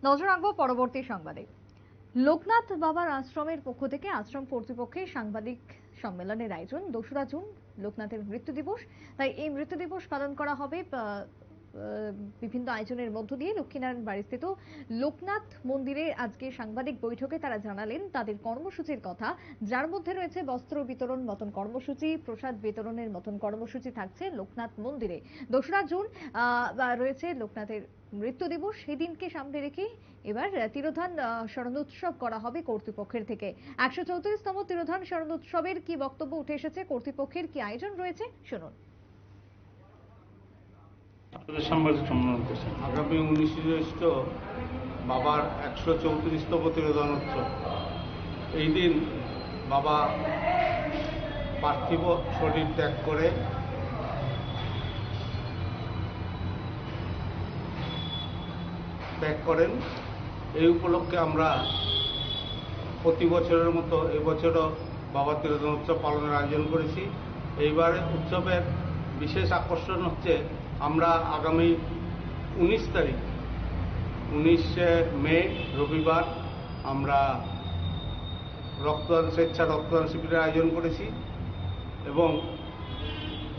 নজর রাখবো পরবর্তী সংবাদে। লোকনাথ বাবার আশ্রমের পক্ষ থেকে আশ্রম কর্তৃপক্ষের সাংবাদিক সম্মেলনের আয়োজন। 2রা জুন লোকনাথের মৃত্যু দিবস, তাই এই মৃত্যু দিবস পালন করা হবে বিভিন্ন আয়োজনের মধ্য দিয়ে। লক্ষ্মীনারায়ণ বাড়িস্থিত লোকনাথ মন্দিরে আজকে সাংবাদিক বৈঠকে তারা জানালেন তাদের কর্মসূচির কথা, যার মধ্যে রয়েছে বস্ত্র বিতরণ মতন কর্মসূচি, প্রসাদ বিতরণের মতন কর্মসূচি থাকছে লোকনাথ মন্দিরে। 2রা জুন রয়েছে লোকনাথের মৃত্যু দিবস, সেই দিনকে সামনে রেখে এবার তিরোধান স্মরণোৎসব করা হবে কর্তৃপক্ষের থেকে। 134তম তিরোধান স্মরণোৎসবের কি বক্তব্য উঠে এসেছে, কর্তৃপক্ষের কি আয়োজন রয়েছে, শুনুন। আগামী 19 জ্যৈষ্ঠ বাবার 134তম তিরোধান উৎসব। এই দিন বাবা পার্থিব শরীর ত্যাগ করেন। এই উপলক্ষে আমরা প্রতি বছরের মতো এবছরও বাবার তিরোধান উৎসব পালনের আয়োজন করেছি। এইবারে উৎসবের বিশেষ আকর্ষণ হচ্ছে আমরা আগামী 19শে মে রবিবার আমরা স্বেচ্ছা রক্তদান শিবিরের আয়োজন করেছি এবং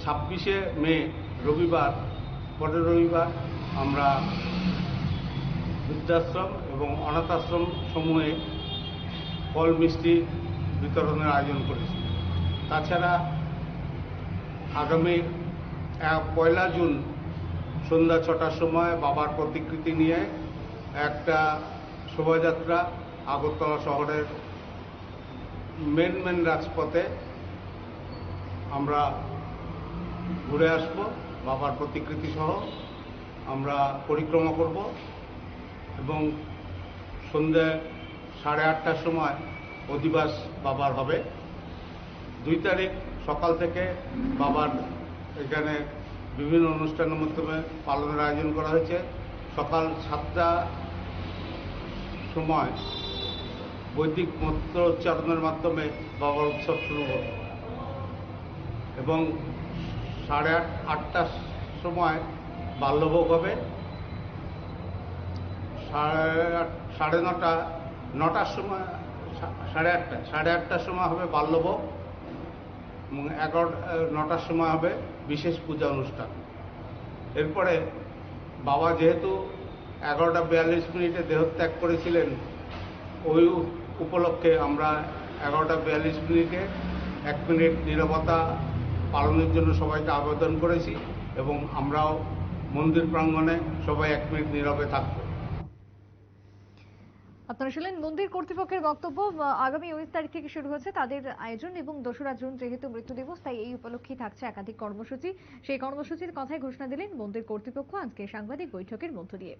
26শে মে রবিবার, পরের রবিবার আমরা বৃদ্ধাশ্রম এবং অনাথ আশ্রম সমূহে ফল মিষ্টি বিতরণের আয়োজন করেছি। তাছাড়া আগামী 1 জুন সন্ধ্যা 6টার সময় বাবার প্রতিকৃতি নিয়ে একটা শোভাযাত্রা আগরতলা শহরের মেন রাজপথে আমরা ঘুরে আসব। বাবার প্রতিকৃতি সহ আমরা পরিক্রমা করব এবং সন্ধ্যে 8:30টার সময় অধিবাস বাবার হবে। 2 তারিখ সকাল থেকে বাবার এখানে বিভিন্ন অনুষ্ঠানের মাধ্যমে পালনের আয়োজন করা হয়েছে। সকাল 7টার সময় বৈদিক মন্ত্র উচ্চারণের মাধ্যমে বাবার উৎসব শুরু হবে এবং 8:30টার সময় বাল্যভোগ হবে। 9টার সময় 8:30টার সময় হবে বাল্যভোগ এবং 9টার সময় হবে বিশেষ পূজা অনুষ্ঠান। এরপরে বাবা যেহেতু 11:42 দেহত্যাগ করেছিলেন, ওই উপলক্ষে আমরা 11:42 1 মিনিট নীরবতা পালনের জন্য সবাইকে আবেদন করেছি এবং আমরাও মন্দির প্রাঙ্গণে সবাই 1 মিনিট নীরবে থাকব। আপনারা শুনলেন মন্দির কর্তৃপক্ষের বক্তব্য। আগামী 19 তারিখ থেকে শুরু হচ্ছে তাদের আয়োজন এবং 2রা জুন যেহেতু মৃত্যু দিবস, তাই এই উপলক্ষে থাকছে একাধিক কর্মসূচি। সেই কর্মসূচির কথাই ঘোষণা দিলেন মন্দির কর্তৃপক্ষ আজকে সাংবাদিক বৈঠকের মধ্য দিয়ে।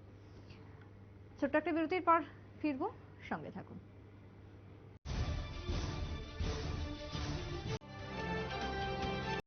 ছোট্ট একটা বিরতির পর ফিরবো, সঙ্গে থাকুন।